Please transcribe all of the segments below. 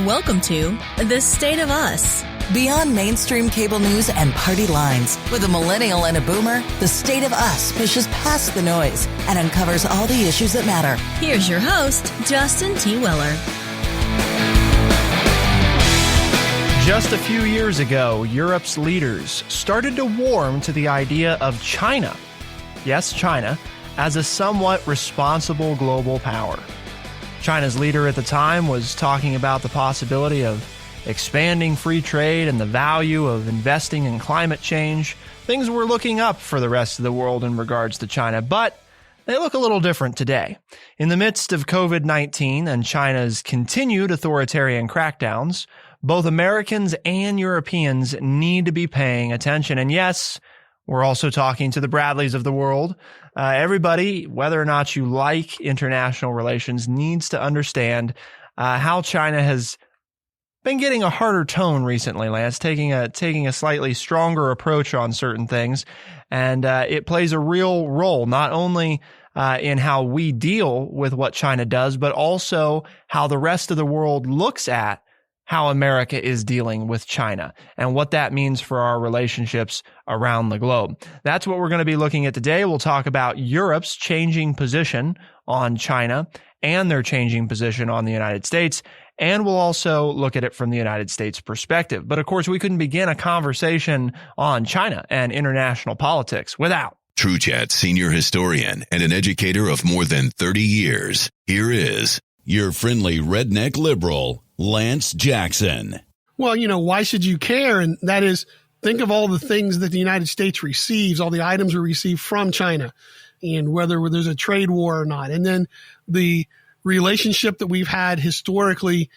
Welcome to The State of Us. Beyond mainstream cable news and party lines, with a millennial and a boomer, The State of Us pushes past the noise and uncovers all the issues that matter. Here's your host, Justin T. Weller. Just a few years ago, Europe's leaders started to warm to the idea of China, yes, China, as a somewhat responsible global power. China's leader at the time was talking about the possibility of expanding free trade and the value of investing in climate change. Things were looking up for the rest of the world in regards to China, but they look a little different today. In the midst of COVID-19 and China's continued authoritarian crackdowns, both Americans and Europeans need to be paying attention. And yes, we're also talking to the Bradleys of the world. Everybody, whether or not you like international relations, needs to understand how China has been getting a harder tone recently, Lance, taking a slightly stronger approach on certain things. And it plays a real role, not only in how we deal with what China does, but also how the rest of the world looks at how America is dealing with China and what that means for our relationships around the globe. That's what we're going to be looking at today. We'll talk about Europe's changing position on China and their changing position on the United States. And we'll also look at it from the United States perspective. But of course, we couldn't begin a conversation on China and international politics without TrueChat senior historian and an educator of more than 30 years. Here is your friendly redneck liberal, Lance Jackson. Well, why should you care? And that is, think of all the things that the United States receives, all the items we receive from China, and whether there's a trade war or not. And then the relationship that we've had historically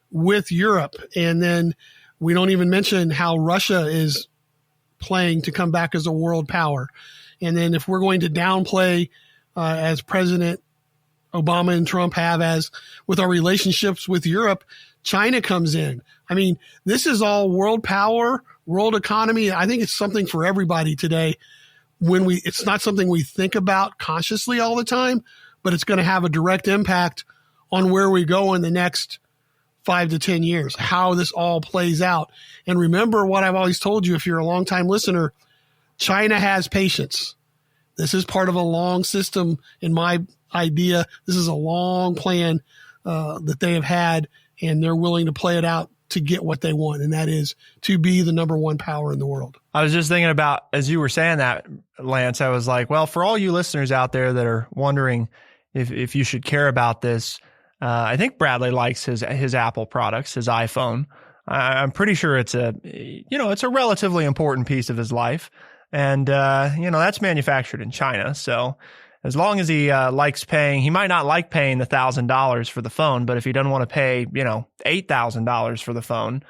with Europe. And then we don't even mention how Russia is playing to come back as a world power. And then if we're going to downplay, as President Obama and Trump have, as with our relationships with Europe, China comes in. I mean, this is all world power, world economy. I think it's something for everybody today. It's not something we think about consciously all the time, but it's going to have a direct impact on where we go in the next 5 to 10 years, how this all plays out. And remember what I've always told you, if you're a longtime listener, China has patience. This is part of a long system. In my idea, this is a long plan that they have had, and they're willing to play it out to get what they want, and that is to be the number one power in the world. I was just thinking about, as you were saying that, Lance, I was like, well, for all you listeners out there that are wondering if you should care about this, I think Bradley likes his Apple products, his iPhone. I'm pretty sure it's a relatively important piece of his life. And, that's manufactured in China. So as long as he likes paying, he might not like paying the $1,000 for the phone, but if he doesn't want to pay, $8,000 for the phone,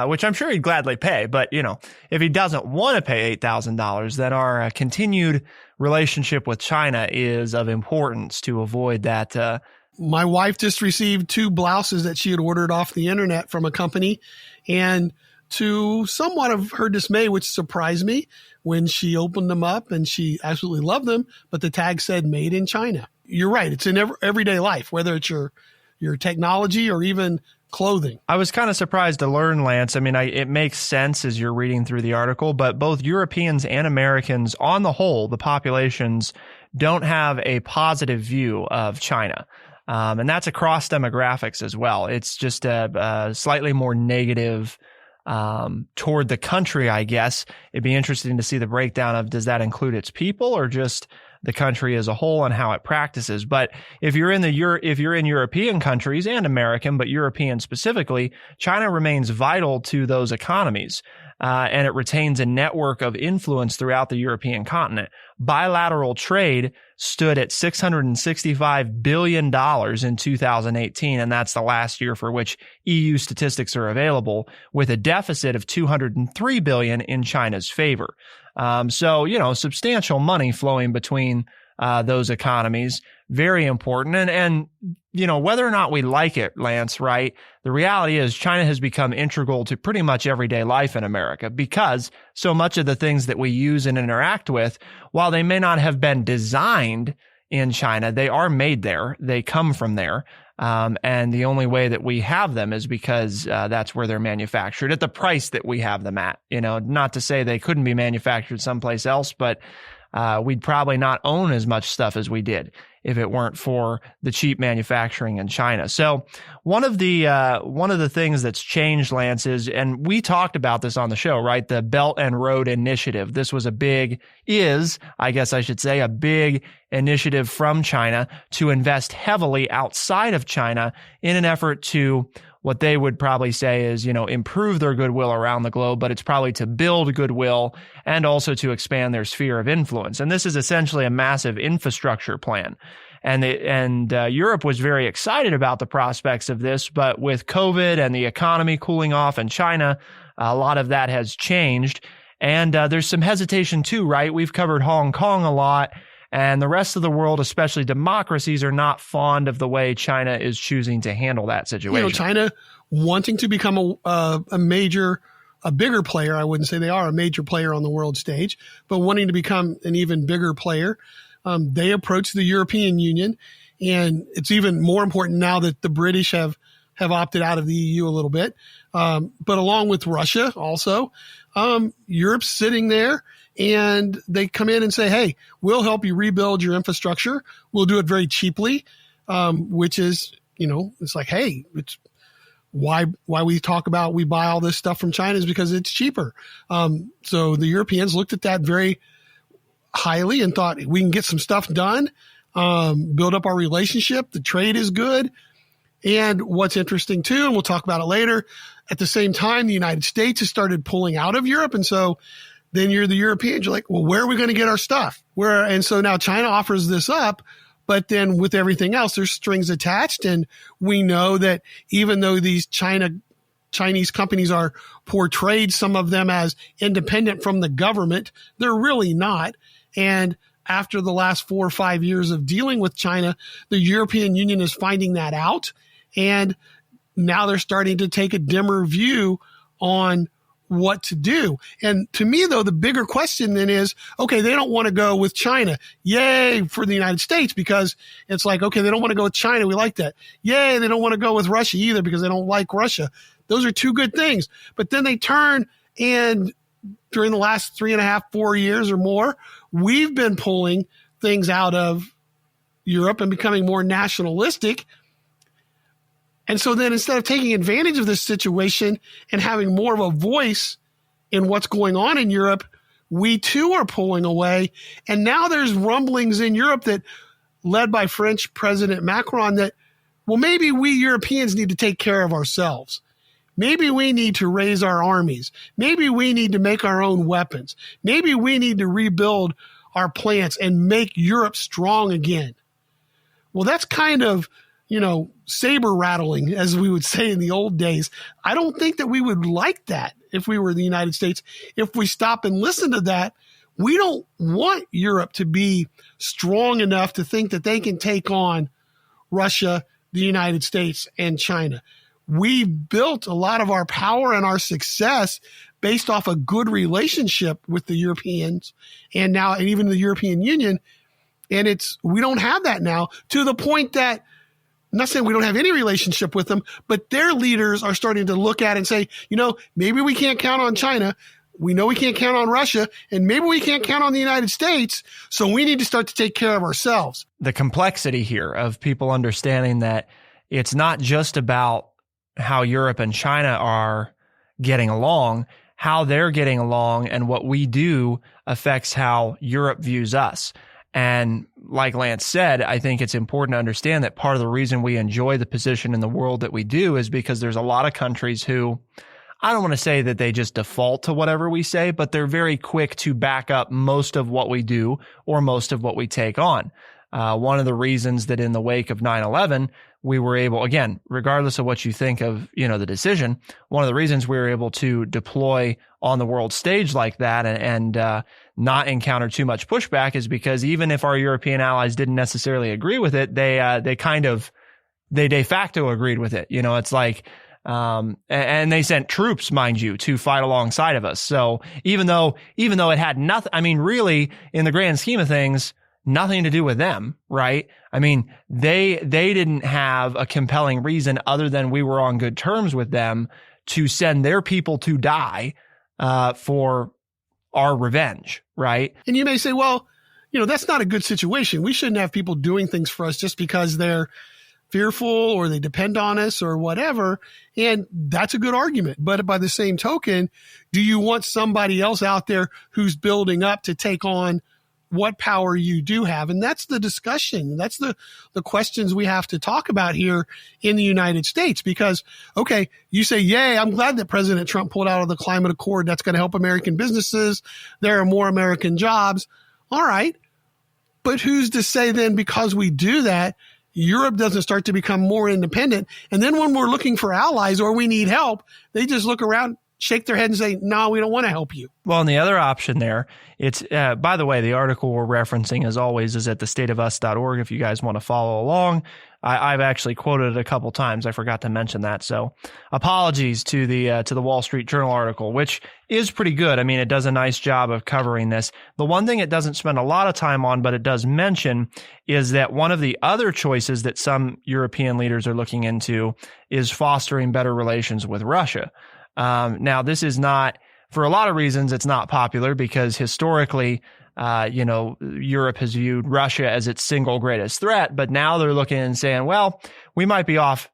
which I'm sure he'd gladly pay, but, if he doesn't want to pay $8,000, then our continued relationship with China is of importance to avoid that. My wife just received 2 blouses that she had ordered off the internet from a company, and to somewhat of her dismay, which surprised me, when she opened them up and she absolutely loved them, but the tag said made in China. You're right. It's in everyday life, whether it's your technology or even clothing. I was kind of surprised to learn, Lance. I mean, it makes sense as you're reading through the article, but both Europeans and Americans, on the whole, the populations don't have a positive view of China. And that's across demographics as well. It's just a slightly more negative toward the country, I guess. It'd be interesting to see the breakdown of, does that include its people or just the country as a whole and how it practices? But if you're in European countries and American, but European specifically, China remains vital to those economies. And it retains a network of influence throughout the European continent. Bilateral trade stood at $665 billion in 2018, and that's the last year for which EU statistics are available, with a deficit of $203 billion in China's favor. So, substantial money flowing between those economies. Very important. And, whether or not we like it, Lance, right? The reality is China has become integral to pretty much everyday life in America, because so much of the things that we use and interact with, while they may not have been designed in China, they are made there. They come from there. And the only way that we have them is because that's where they're manufactured at the price that we have them at. Not to say they couldn't be manufactured someplace else, but we'd probably not own as much stuff as we did if it weren't for the cheap manufacturing in China. So one of the things that's changed, Lance, is, and we talked about this on the show, right? The Belt and Road Initiative. This was a big initiative from China to invest heavily outside of China in an effort to, what they would probably say is, improve their goodwill around the globe, but it's probably to build goodwill and also to expand their sphere of influence. And this is essentially a massive infrastructure plan. And Europe was very excited about the prospects of this, but with COVID and the economy cooling off in China, a lot of that has changed. And there's some hesitation too, right? We've covered Hong Kong a lot. And the rest of the world, especially democracies, are not fond of the way China is choosing to handle that situation. China wanting to become a bigger player. I wouldn't say they are a major player on the world stage, but wanting to become an even bigger player. They approach the European Union, and it's even more important now that the British have opted out of the EU a little bit. But along with Russia also, Europe's sitting there. And they come in and say, hey, we'll help you rebuild your infrastructure. We'll do it very cheaply, which is, it's like, hey, it's why we talk about we buy all this stuff from China is because it's cheaper. So the Europeans looked at that very highly and thought we can get some stuff done, build up our relationship. The trade is good. And what's interesting too, and we'll talk about it later, at the same time, the United States has started pulling out of Europe. And so then you're the Europeans, you're like, well, where are we going to get our stuff? And so now China offers this up, but then with everything else, there's strings attached. And we know that even though these Chinese companies are portrayed, some of them as independent from the government, they're really not. And after the last 4 or 5 years of dealing with China, the European Union is finding that out. And now they're starting to take a dimmer view on what to do. And to me, though, the bigger question then is, okay, they don't want to go with China. Yay for the United States, because it's like, okay, they don't want to go with China. We like that. Yay, they don't want to go with Russia either because they don't like Russia. Those are two good things. But then they turn, and during the last 3.5, 4 years or more, we've been pulling things out of Europe and becoming more nationalistic. And so then instead of taking advantage of this situation and having more of a voice in what's going on in Europe, we too are pulling away. And now there's rumblings in Europe that, led by French President Macron, that, well, maybe we Europeans need to take care of ourselves. Maybe we need to raise our armies. Maybe we need to make our own weapons. Maybe we need to rebuild our plants and make Europe strong again. Well, that's kind of, saber rattling, as we would say in the old days. I don't think that we would like that if we were the United States. If we stop and listen to that, we don't want Europe to be strong enough to think that they can take on Russia, the United States, and China. We built a lot of our power and our success based off a good relationship with the Europeans and even the European Union. And we don't have that now, to the point that, I'm not saying we don't have any relationship with them, but their leaders are starting to look at it and say, maybe we can't count on China. We know we can't count on Russia, and maybe we can't count on the United States. So we need to start to take care of ourselves. The complexity here of people understanding that it's not just about how Europe and China are getting along, how they're getting along and what we do affects how Europe views us. And like Lance said, I think it's important to understand that part of the reason we enjoy the position in the world that we do is because there's a lot of countries who, I don't want to say that they just default to whatever we say, but they're very quick to back up most of what we do or most of what we take on. One of the reasons that in the wake of 9/11, we were able, again, regardless of what you think of, the decision, one of the reasons we were able to deploy on the world stage like that and not encounter too much pushback is because even if our European allies didn't necessarily agree with it, they de facto agreed with it. It's like, and they sent troops, mind you, to fight alongside of us. So even though it had nothing, really, in the grand scheme of things, nothing to do with them, right? I mean, they didn't have a compelling reason other than we were on good terms with them to send their people to die for our revenge, right? And you may say, well, that's not a good situation. We shouldn't have people doing things for us just because they're fearful or they depend on us or whatever. And that's a good argument. But by the same token, do you want somebody else out there who's building up to take on what power you do have? And that's the discussion. That's the questions we have to talk about here in the United States. Because, okay, you say, yay, I'm glad that President Trump pulled out of the climate accord. That's going to help American businesses. There are more American jobs. All right. But who's to say then, because we do that, Europe doesn't start to become more independent? And then when we're looking for allies or we need help, they just look around, shake their head and say, no, we don't want to help you. Well, and the other option there, it's, by the way, the article we're referencing, as always, is at thestateofus.org if you guys want to follow along. I've actually quoted it a couple times. I forgot to mention that. So apologies to the Wall Street Journal article, which is pretty good. I mean, it does a nice job of covering this. The one thing it doesn't spend a lot of time on, but it does mention, is that one of the other choices that some European leaders are looking into is fostering better relations with Russia. Now, this is not, for a lot of reasons, it's not popular because historically, Europe has viewed Russia as its single greatest threat, but now they're looking and saying, well, we might be off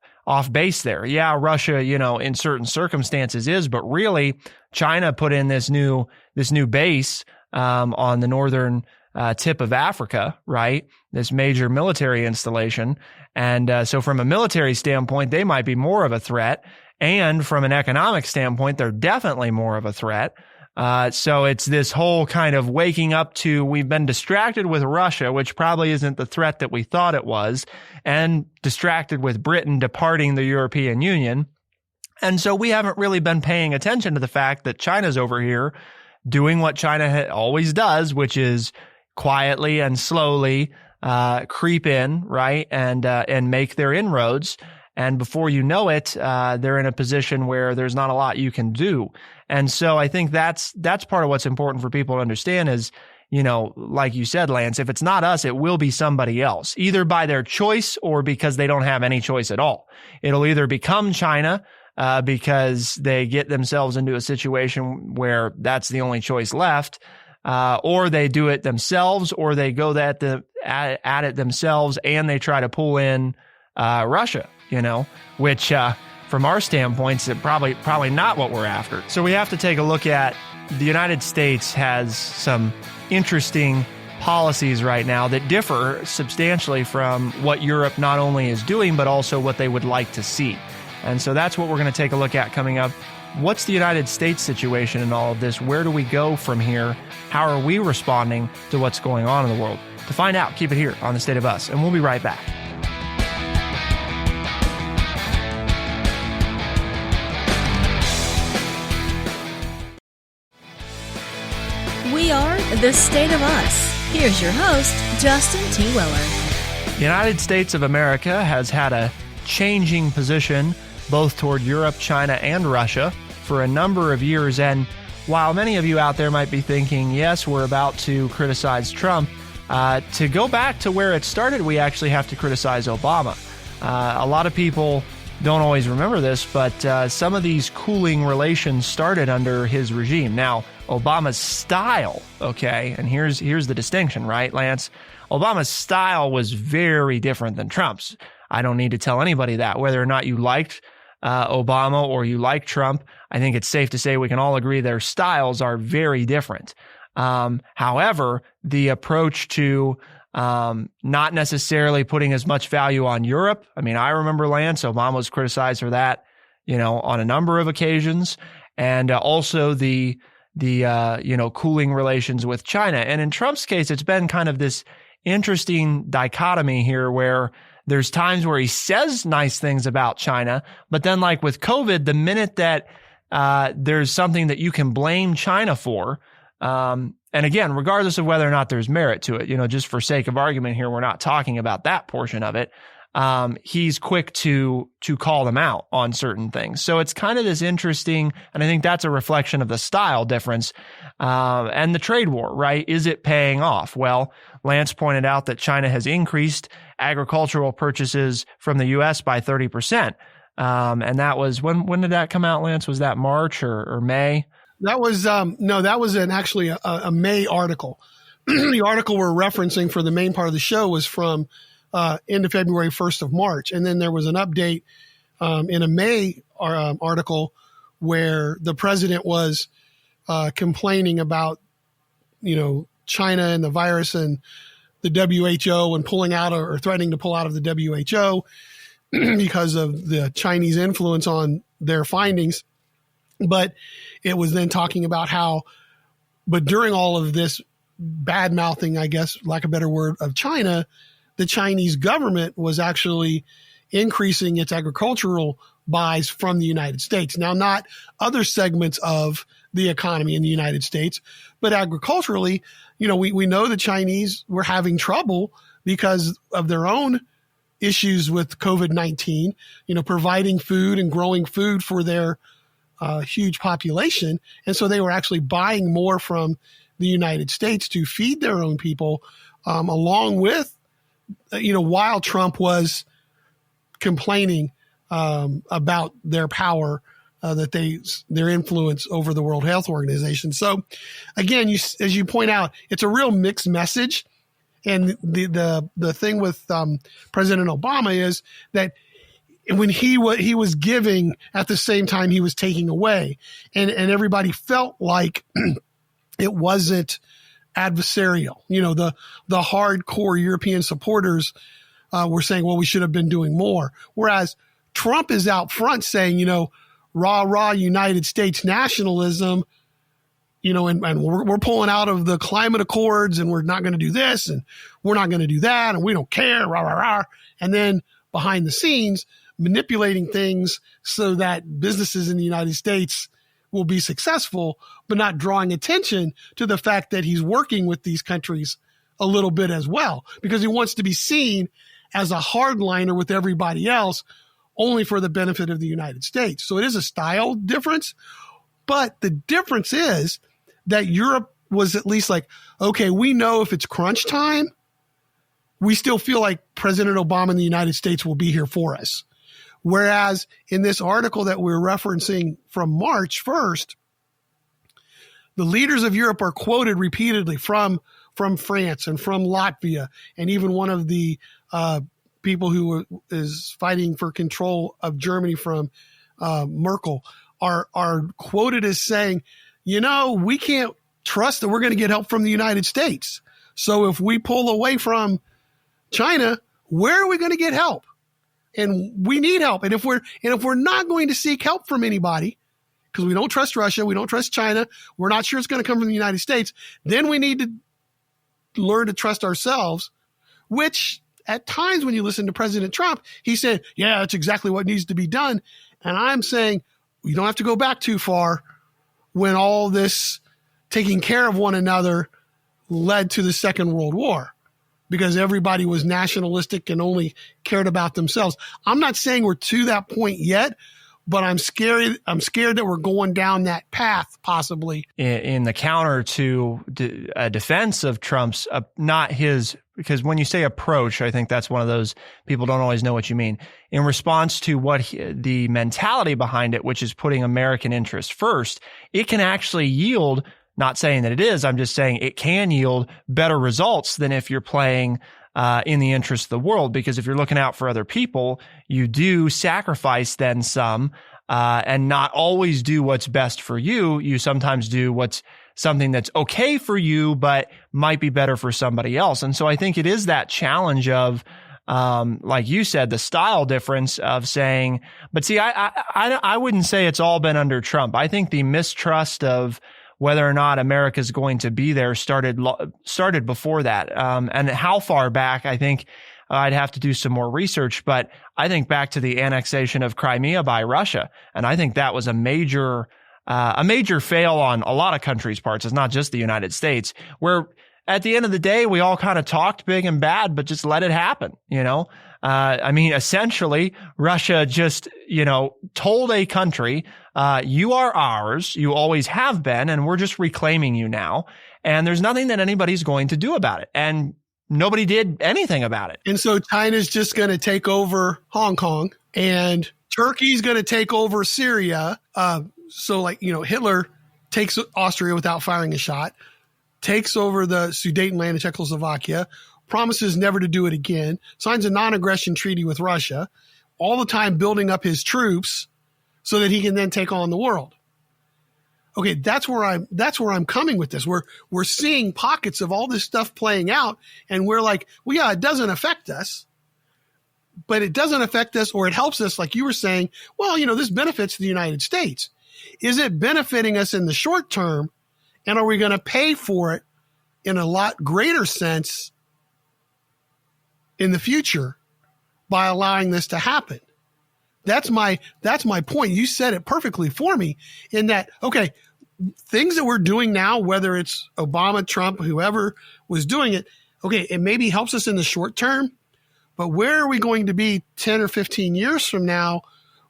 base there. Yeah, Russia, in certain circumstances is, but really China put in this new base, on the northern, tip of Africa, right? This major military installation. And, so from a military standpoint, they might be more of a threat. And from an economic standpoint, they're definitely more of a threat. So it's this whole kind of waking up to, we've been distracted with Russia, which probably isn't the threat that we thought it was, and distracted with Britain departing the European Union. And so we haven't really been paying attention to the fact that China's over here doing what China always does, which is quietly and slowly creep in, right, and make their inroads. And before you know it, they're in a position where there's not a lot you can do. And so I think that's part of what's important for people to understand is, like you said, Lance, if it's not us, it will be somebody else, either by their choice or because they don't have any choice at all. It'll either become China, because they get themselves into a situation where that's the only choice left, or they do it themselves, or they go at it themselves and they try to pull in Russia, which from our standpoints, is probably not what we're after. So we have to take a look at the United States has some interesting policies right now that differ substantially from what Europe not only is doing, but also what they would like to see. And so that's what we're going to take a look at coming up. What's the United States situation in all of this? Where do we go from here? How are we responding to what's going on in the world? To find out, keep it here on The State of Us, and we'll be right back. We are The State of Us. Here's your host, Justin T. Weller. The United States of America has had a changing position both toward Europe, China, and Russia for a number of years. And while many of you out there might be thinking, yes, we're about to criticize Trump, to go back to where it started, we actually have to criticize Obama. A lot of people don't always remember this, but some of these cooling relations started under his regime. Now, Obama's style, okay, and here's the distinction, right, Lance? Obama's style was very different than Trump's. I don't need to tell anybody that. Whether or not you liked Obama or you like Trump, I think it's safe to say we can all agree their styles are very different. However, the approach to not necessarily putting as much value on Europe. I mean, I remember, Lance, Obama was criticized for that, on a number of occasions, and also the cooling relations with China. And in Trump's case, it's been kind of this interesting dichotomy here where there's times where he says nice things about China, but then like with COVID, the minute that there's something that you can blame China for, and again, regardless of whether or not there's merit to it, just for sake of argument here, we're not talking about that portion of it. he's quick to call them out on certain things. So it's kind of this interesting, and I think that's a reflection of the style difference and the trade war, right? Is it paying off? Well, Lance pointed out that China has increased agricultural purchases from the U.S. by 30%. And that was, when did that come out, Lance? Was that March or May? That was, no, that was actually a May article. The article we're referencing for the main part of the show was from end of February, 1st of March. And then there was an update in a May article where the president was complaining about, China and the virus and the WHO and pulling out or threatening to pull out of the WHO because of the Chinese influence on their findings. But it was then talking about how, but during all of this bad mouthing, I guess, lack of a better word, of China, the Chinese government was actually increasing its agricultural buys from the United States. Now, not other segments of the economy in the United States, but agriculturally, we know the Chinese were having trouble because of their own issues with COVID-19, providing food and growing food for their huge population. And so they were actually buying more from the United States to feed their own people, along with, while Trump was complaining about their power, their influence over the World Health Organization. So again, as you point out, it's a real mixed message. And the thing with President Obama is that when he was giving, at the same time he was taking away, and everybody felt like it wasn't adversarial. The hardcore European supporters were saying, well, we should have been doing more. Whereas Trump is out front saying, rah, United States nationalism, and we're pulling out of the climate accords, and we're not going to do this, and we're not going to do that, and we don't care, rah, rah, rah. And then behind the scenes, manipulating things so that businesses in the United States will be successful, but not drawing attention to the fact that he's working with these countries a little bit as well, because he wants to be seen as a hardliner with everybody else, only for the benefit of the United States. So it is a style difference, but the difference is that Europe was at least like, okay, we know if it's crunch time, we still feel like President Obama in the United States will be here for us. Whereas in this article that we're referencing from March 1st, the leaders of Europe are quoted repeatedly from France and from Latvia, and even one of the people who is fighting for control of Germany from Merkel are quoted as saying, we can't trust that we're going to get help from the United States. So if we pull away from China, where are we going to get help? And we need help. And if we're not going to seek help from anybody, because we don't trust Russia, we don't trust China, we're not sure it's going to come from the United States, then we need to learn to trust ourselves, which at times when you listen to President Trump, he said, yeah, that's exactly what needs to be done. And I'm saying you don't have to go back too far when all this taking care of one another led to the Second World War, because everybody was nationalistic and only cared about themselves. I'm not saying we're to that point yet, but I'm scared that we're going down that path, possibly. In the counter to a defense of Trump's, not his, because when you say approach, I think that's one of those people don't always know what you mean. In response to the mentality behind it, which is putting American interest first, it can actually yield, not saying that it is, I'm just saying it can yield better results than if you're playing in the interest of the world, because if you're looking out for other people, you do sacrifice then some, and not always do what's best for you. You sometimes do what's something that's okay for you, but might be better for somebody else. And so I think it is that challenge of, like you said, the style difference of saying, but see, I wouldn't say it's all been under Trump. I think the mistrust of whether or not America's going to be there started before that. And how far back, I think I'd have to do some more research, but I think back to the annexation of Crimea by Russia. And I think that was a major fail on a lot of countries' parts. It's not just the United States, where at the end of the day, we all kind of talked big and bad, but just let it happen, Essentially, Russia just, told a country, you are ours, you always have been, and we're just reclaiming you now. And there's nothing that anybody's going to do about it. And nobody did anything about it. And so China's just going to take over Hong Kong, and Turkey's going to take over Syria. Hitler takes Austria without firing a shot, takes over the Sudetenland and Czechoslovakia, promises never to do it again, signs a non-aggression treaty with Russia, all the time building up his troops so that he can then take on the world. Okay, that's where I'm coming with this. We're seeing pockets of all this stuff playing out, and we're like, well, yeah, it doesn't affect us, but it doesn't affect us, or it helps us, like you were saying, well, this benefits the United States. Is it benefiting us in the short term, and are we going to pay for it in a lot greater sense in the future by allowing this to happen? That's my point. You said it perfectly for me in that, okay, things that we're doing now, whether it's Obama, Trump, whoever was doing it, okay, it maybe helps us in the short term, but where are we going to be 10 or 15 years from now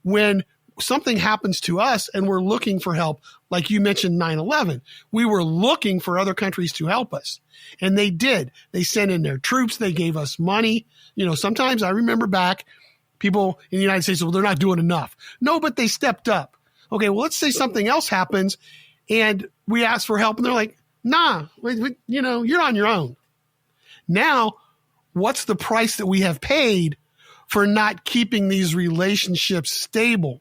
when something happens to us and we're looking for help? Like you mentioned 9/11, we were looking for other countries to help us. And they did. They sent in their troops. They gave us money. Sometimes I remember back, people in the United States, well, they're not doing enough. No, but they stepped up. Okay, well, let's say something else happens and we ask for help and they're like, nah, you're on your own. Now, what's the price that we have paid for not keeping these relationships stable?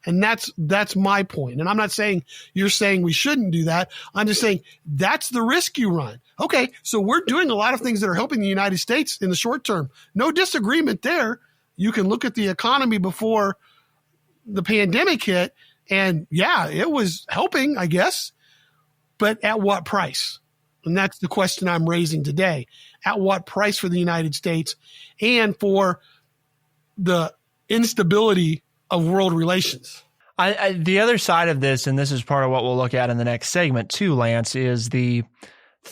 And that's my point. And I'm not saying you're saying we shouldn't do that. I'm just saying that's the risk you run. Okay, so we're doing a lot of things that are helping the United States in the short term. No disagreement there. You can look at the economy before the pandemic hit, and yeah, it was helping, I guess. But at what price? And that's the question I'm raising today. At what price for the United States and for the instability of world relations? The other side of this, and this is part of what we'll look at in the next segment too, Lance, is the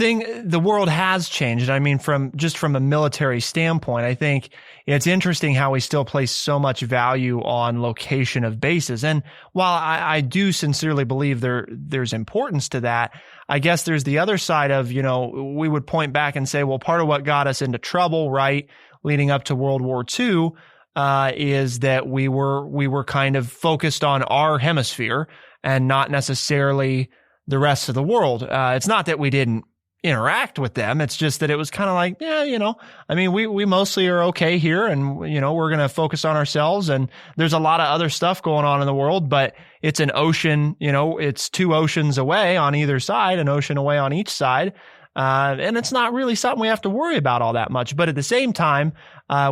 world has changed. I mean, from a military standpoint, I think it's interesting how we still place so much value on location of bases. And while I do sincerely believe there's importance to that, I guess there's the other side of, we would point back and say, well, part of what got us into trouble, right, leading up to World War II, is that we were kind of focused on our hemisphere and not necessarily the rest of the world. It's not that we didn't interact with them. It's just that it was kind of like, we mostly are okay here, and, we're going to focus on ourselves. And there's a lot of other stuff going on in the world, but it's an ocean, it's 2 oceans away on either side, an ocean away on each side. And it's not really something we have to worry about all that much. But at the same time,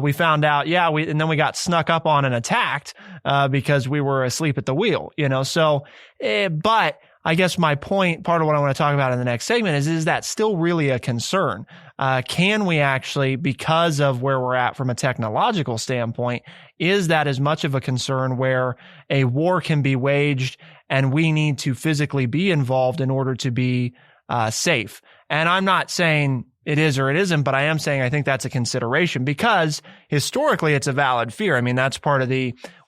we found out, and then we got snuck up on and attacked, because we were asleep at the wheel, but I guess my point, part of what I want to talk about in the next segment is that still really a concern? Can we actually, because of where we're at from a technological standpoint, is that as much of a concern where a war can be waged and we need to physically be involved in order to be safe? And I'm not saying it is or it isn't, but I am saying I think that's a consideration, because historically it's a valid fear. I mean, that's part of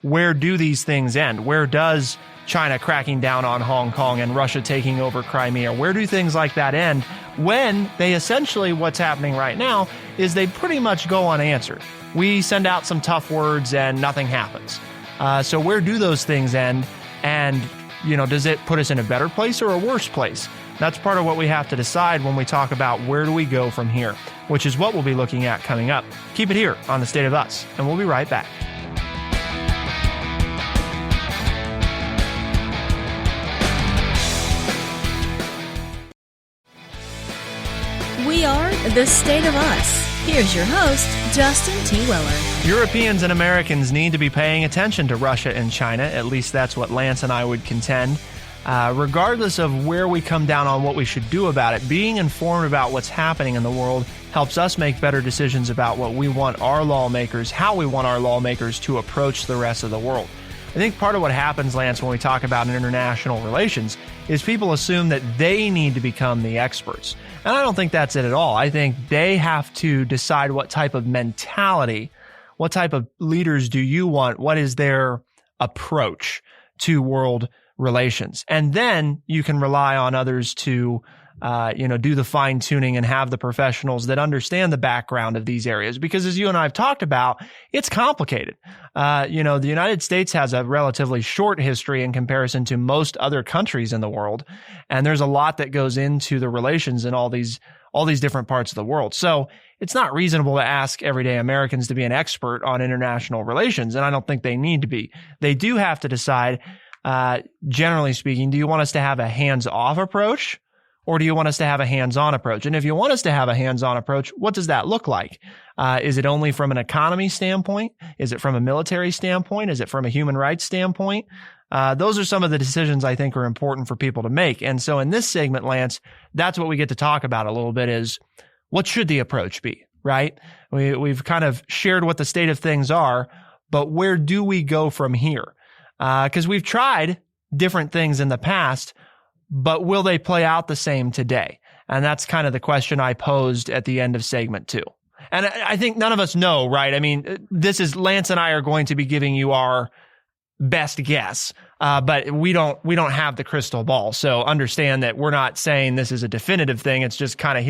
where do these things end? Where does China cracking down on Hong Kong and Russia taking over Crimea, where do things like that end when they essentially, what's happening right now is they pretty much go unanswered? We send out some tough words and nothing happens. So where do those things end? And, does it put us in a better place or a worse place? That's part of what we have to decide when we talk about where do we go from here, which is what we'll be looking at coming up. Keep it here on The State of Us, and we'll be right back. We are The State of Us. Here's your host, Justin T. Weller. Europeans and Americans need to be paying attention to Russia and China. At least that's what Lance and I would contend. Regardless of where we come down on what we should do about it, being informed about what's happening in the world helps us make better decisions about what we want our lawmakers, how we want our lawmakers to approach the rest of the world. I think part of what happens, Lance, when we talk about international relations is people assume that they need to become the experts. And I don't think that's it at all. I think they have to decide what type of mentality What type of leaders do you want? What is their approach to world relations? And then you can rely on others to do the fine tuning and have the professionals that understand the background of these areas. Because as you and I have talked about, it's complicated. The United States has a relatively short history in comparison to most other countries in the world. And there's a lot that goes into the relations in all these different parts of the world. So it's not reasonable to ask everyday Americans to be an expert on international relations. And I don't think they need to be. They do have to decide, generally speaking, do you want us to have a hands-off approach? Or do you want us to have a hands-on approach? And if you want us to have a hands-on approach, what does that look like? Is it only from an economy standpoint? Is it from a military standpoint? Is it from a human rights standpoint? Those are some of the decisions I think are important for people to make. And so in this segment, Lance, that's what we get to talk about a little bit is what should the approach be, right? We've kind of shared what the state of things are, but where do we go from here? Because we've tried different things in the past, but will they play out the same today? And that's kind of the question I posed at the end of segment 2. And I think none of us know, right? I mean, this is Lance and I are going to be giving you our best guess, but we don't have the crystal ball. So understand that we're not saying this is a definitive thing. It's just kind of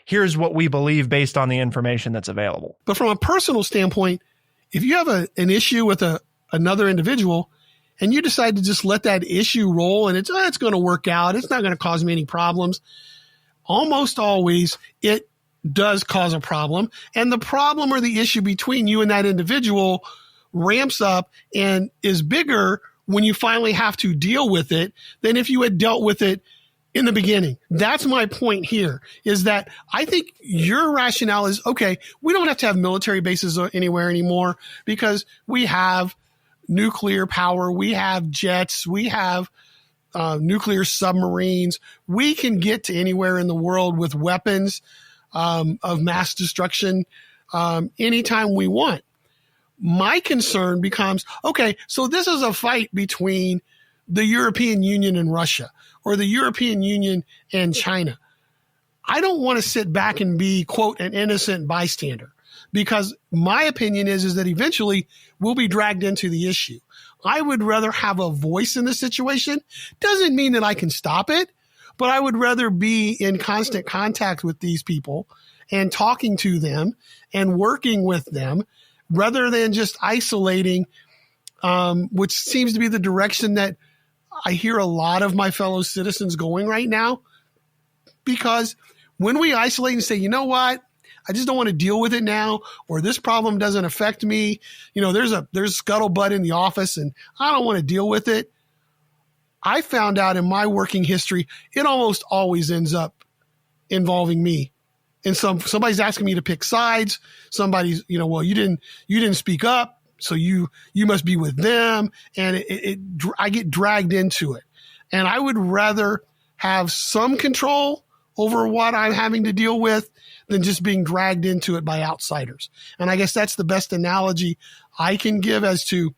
here's what we believe based on the information that's available. But from a personal standpoint, if you have an issue with another individual, and you decide to just let that issue roll and it's going to work out, it's not going to cause me any problems, almost always it does cause a problem. And the problem or the issue between you and that individual ramps up and is bigger when you finally have to deal with it than if you had dealt with it in the beginning. That's my point here, is that I think your rationale is, okay, we don't have to have military bases anywhere anymore because we have nuclear power, we have jets, we have nuclear submarines. We can get to anywhere in the world with weapons of mass destruction anytime we want. My concern becomes, okay, so this is a fight between the European Union and Russia, or the European Union and China. I don't want to sit back and be, quote, an innocent bystander. Because my opinion is that eventually we'll be dragged into the issue. I would rather have a voice in the situation. Doesn't mean that I can stop it, but I would rather be in constant contact with these people and talking to them and working with them rather than just isolating, which seems to be the direction that I hear a lot of my fellow citizens going right now. Because when we isolate and say, you know what? I just don't want to deal with it now, or this problem doesn't affect me. There's scuttlebutt in the office and I don't want to deal with it. I found out in my working history, it almost always ends up involving me. And somebody's asking me to pick sides. Somebody's, well, you didn't speak up, so you must be with them. And I get dragged into it. And I would rather have some control over what I'm having to deal with than just being dragged into it by outsiders. And I guess that's the best analogy I can give as to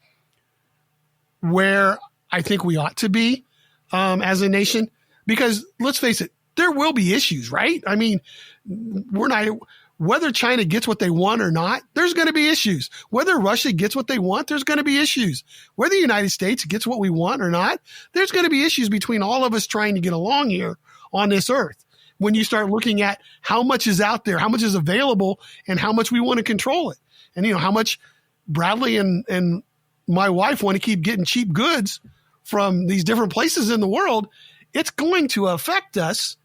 where I think we ought to be as a nation. Because let's face it, there will be issues, right? I mean, whether China gets what they want or not, there's going to be issues. Whether Russia gets what they want, there's going to be issues. Whether the United States gets what we want or not, there's going to be issues between all of us trying to get along here on this earth. When you start looking at how much is out there, how much is available, and how much we want to control it. And, how much Bradley and my wife want to keep getting cheap goods from these different places in the world, it's going to affect us.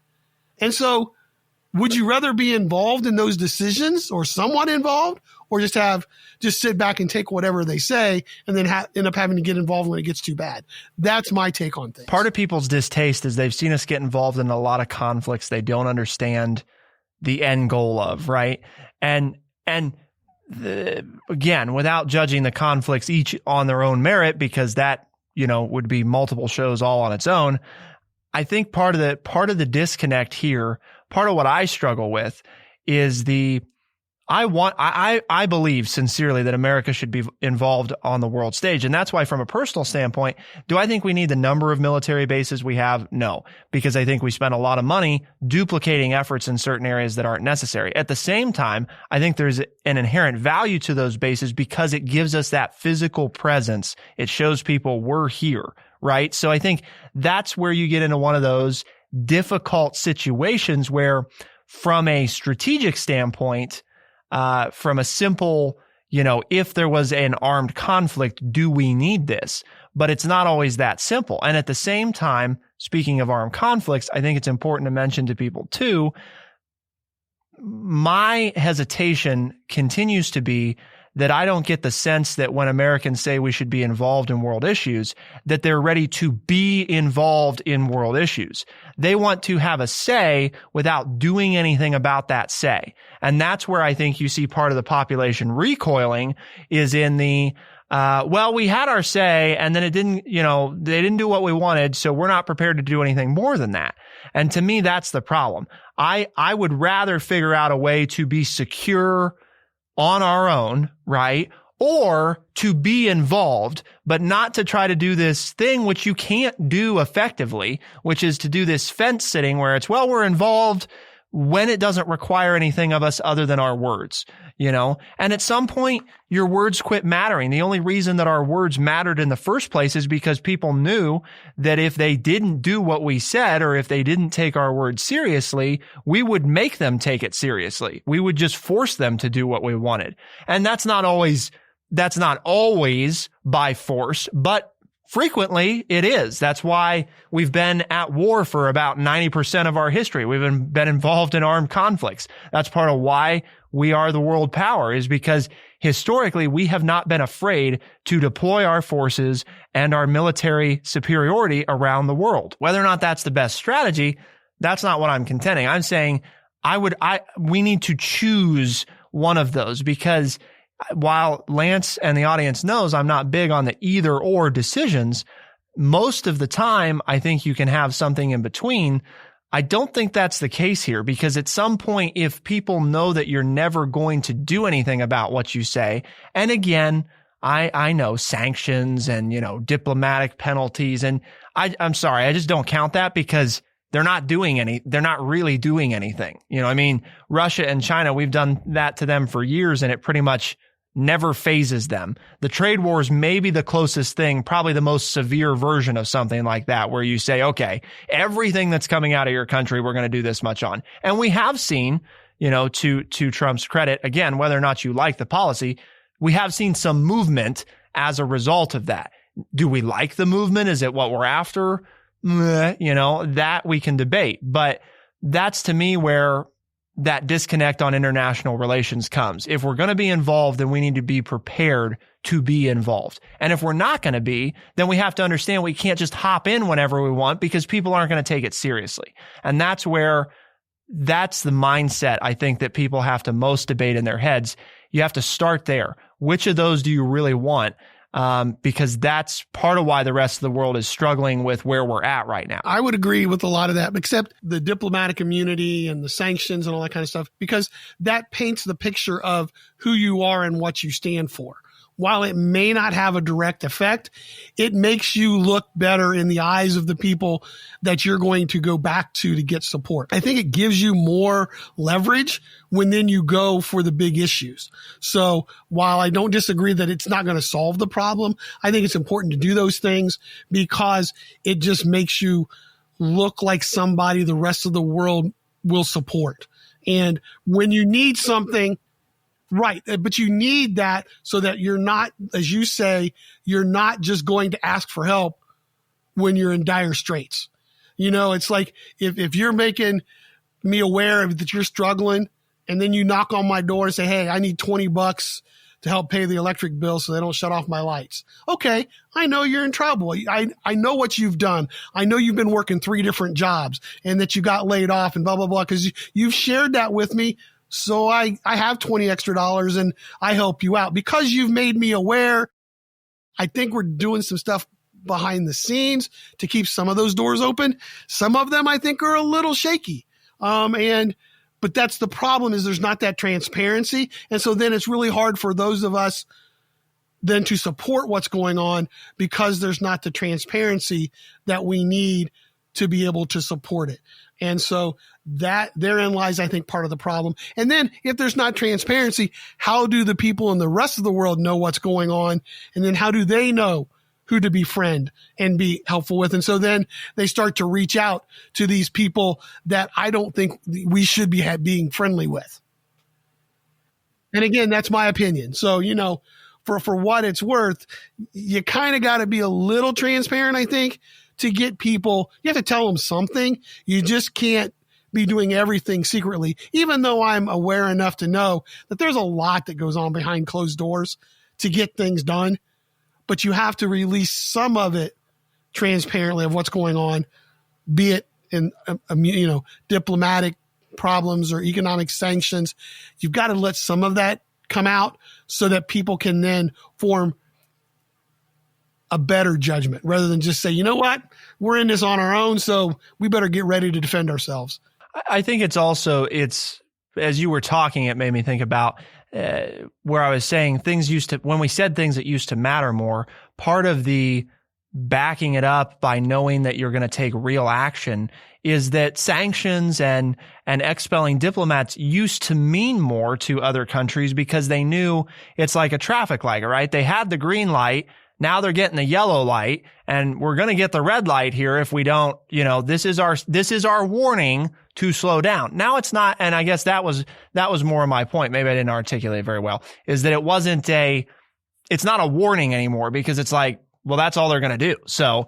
And so would you rather be involved in those decisions or somewhat involved, or just sit back and take whatever they say and then end up having to get involved when it gets too bad? That's my take on things. Part of people's distaste is they've seen us get involved in a lot of conflicts they don't understand the end goal of, right? And again, without judging the conflicts each on their own merit, because that, would be multiple shows all on its own. I think part of the disconnect here, part of what I struggle with is the I believe sincerely that America should be involved on the world stage. And that's why, from a personal standpoint, do I think we need the number of military bases we have? No, because I think we spend a lot of money duplicating efforts in certain areas that aren't necessary. At the same time, I think there's an inherent value to those bases because it gives us that physical presence. It shows people we're here, right? So I think that's where you get into one of those difficult situations where, from a strategic standpoint, from a simple, if there was an armed conflict, do we need this? But it's not always that simple. And at the same time, speaking of armed conflicts, I think it's important to mention to people too, my hesitation continues to be that I don't get the sense that when Americans say we should be involved in world issues, that they're ready to be involved in world issues. They want to have a say without doing anything about that say. And that's where I think you see part of the population recoiling is in the, we had our say and then it didn't, they didn't do what we wanted. So we're not prepared to do anything more than that. And to me, that's the problem. I would rather figure out a way to be secure on our own, right? Or to be involved, but not to try to do this thing which you can't do effectively, which is to do this fence sitting where it's, we're involved when it doesn't require anything of us other than our words, And at some point, your words quit mattering. The only reason that our words mattered in the first place is because people knew that if they didn't do what we said, or if they didn't take our words seriously, we would make them take it seriously. We would just force them to do what we wanted. And that's not always by force, but frequently it is. That's why we've been at war for about 90% of our history. We've been involved in armed conflicts. That's part of why we are the world power, is because historically we have not been afraid to deploy our forces and our military superiority around the world. Whether or not that's the best strategy, that's not what I'm contending. I'm saying we need to choose one of those, because while Lance and the audience knows I'm not big on the either or decisions, most of the time I think you can have something in between. I don't think that's the case here, because at some point, if people know that you're never going to do anything about what you say, and again, I know sanctions and, diplomatic penalties, and I'm sorry, I just don't count that, because they're not really doing anything. Russia and China, we've done that to them for years, and it pretty much never phases them. The trade wars may be the closest thing, probably the most severe version of something like that, where you say, okay, everything that's coming out of your country, we're going to do this much on. And we have seen, to Trump's credit, again, whether or not you like the policy, we have seen some movement as a result of that. Do we like the movement? Is it what we're after? That we can debate. But that's, to me, where that disconnect on international relations comes. If we're going to be involved, then we need to be prepared to be involved. And if we're not going to be, then we have to understand we can't just hop in whenever we want, because people aren't going to take it seriously. And that's the mindset I think that people have to most debate in their heads. You have to start there. Which of those do you really want? Because that's part of why the rest of the world is struggling with where we're at right now. I would agree with a lot of that, except the diplomatic immunity and the sanctions and all that kind of stuff, because that paints the picture of who you are and what you stand for. While it may not have a direct effect, it makes you look better in the eyes of the people that you're going to go back to get support. I think it gives you more leverage when then you go for the big issues. So while I don't disagree that it's not going to solve the problem, I think it's important to do those things, because it just makes you look like somebody the rest of the world will support. And when you need something, right, but you need that so that you're not, as you say, you're not just going to ask for help when you're in dire straits. It's like if you're making me aware of that you're struggling, and then you knock on my door and say, hey, I need $20 to help pay the electric bill so they don't shut off my lights. Okay, I know you're in trouble. I know what you've done. I know you've been working 3 different jobs and that you got laid off and blah, blah, blah, because you've shared that with me. So I have $20 extra and I help you out because you've made me aware. I think we're doing some stuff behind the scenes to keep some of those doors open. Some of them I think are a little shaky. But But that's the problem, is there's not that transparency. And so then it's really hard for those of us then to support what's going on, because there's not the transparency that we need to be able to support it. And so that therein lies, I think, part of the problem. And then if there's not transparency, how do the people in the rest of the world know what's going on? And then how do they know who to befriend and be helpful with? And so then they start to reach out to these people that I don't think we should be being friendly with. And again, that's my opinion. So, for what it's worth, you kind of got to be a little transparent, I think, to get people. You have to tell them something. You just can't be doing everything secretly, even though I'm aware enough to know that there's a lot that goes on behind closed doors to get things done. But you have to release some of it transparently of what's going on, be it in, diplomatic problems or economic sanctions. You've got to let some of that come out so that people can then form a better judgment, rather than just say, you know what, we're in this on our own, so we better get ready to defend ourselves. I think it's as you were talking, it made me think about where I was saying when we said things that used to matter more, part of the backing it up by knowing that you're going to take real action is that sanctions and expelling diplomats used to mean more to other countries, because they knew it's like a traffic light, right? They had the green light. Now they're getting the yellow light, and we're going to get the red light here if we don't, this is our warning to slow down. Now it's not. And I guess that was more of my point. Maybe I didn't articulate it very well, is that it's not a warning anymore, because it's like, well, that's all they're going to do. So,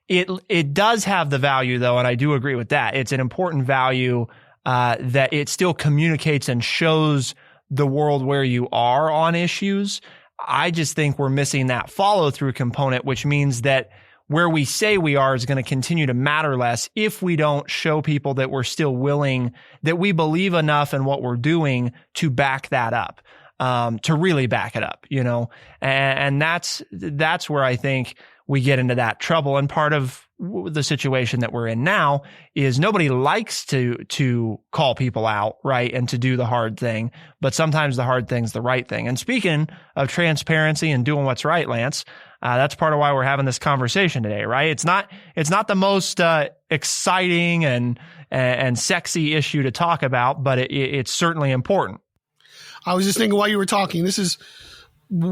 it does have the value, though. And I do agree with that. It's an important value, that it still communicates and shows the world where you are on issues. I just think we're missing that follow through component, which means that where we say we are is going to continue to matter less if we don't show people that we're still willing, that we believe enough in what we're doing to back that up, to really back it up, and that's where I think we get into that trouble. And part of the situation that we're in now is nobody likes to call people out, right? And to do the hard thing, but sometimes the hard thing's the right thing. And speaking of transparency and doing what's right, Lance, that's part of why we're having this conversation today, right? It's not the most exciting and sexy issue to talk about, but it's certainly important. I was just thinking while you were talking, this is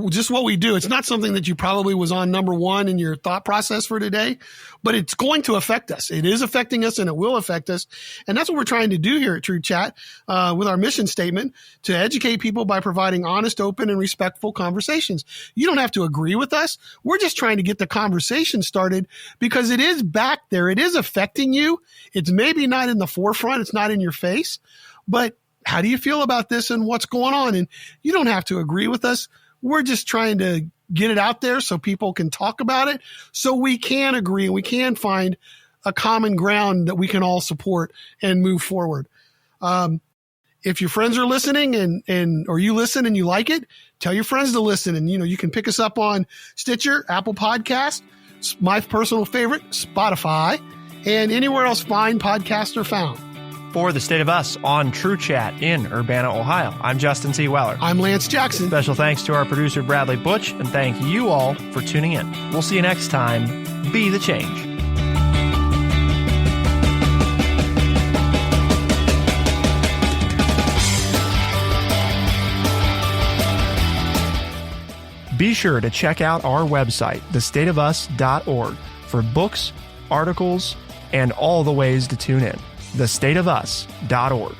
just what we do. It's not something that you probably was on number one in your thought process for today, but it's going to affect us. It is affecting us, and it will affect us. And that's what we're trying to do here at True Chat, with our mission statement, to educate people by providing honest, open, and respectful conversations. You don't have to agree with us. We're just trying to get the conversation started, because it is back there. It is affecting you. It's maybe not in the forefront. It's not in your face, but how do you feel about this and what's going on? And you don't have to agree with us. We're just trying to get it out there so people can talk about it, so we can agree and we can find a common ground that we can all support and move forward. If your friends are listening or you listen and you like it, tell your friends to listen. And, you can pick us up on Stitcher, Apple Podcast, my personal favorite, Spotify, and anywhere else fine podcasts are found. For the State of Us on True Chat in Urbana, Ohio, I'm Justin T. Weller. I'm Lance Jackson. Special thanks to our producer, Bradley Butch, and thank you all for tuning in. We'll see you next time. Be the change. Be sure to check out our website, thestateofus.org, for books, articles, and all the ways to tune in. thestateofus.org.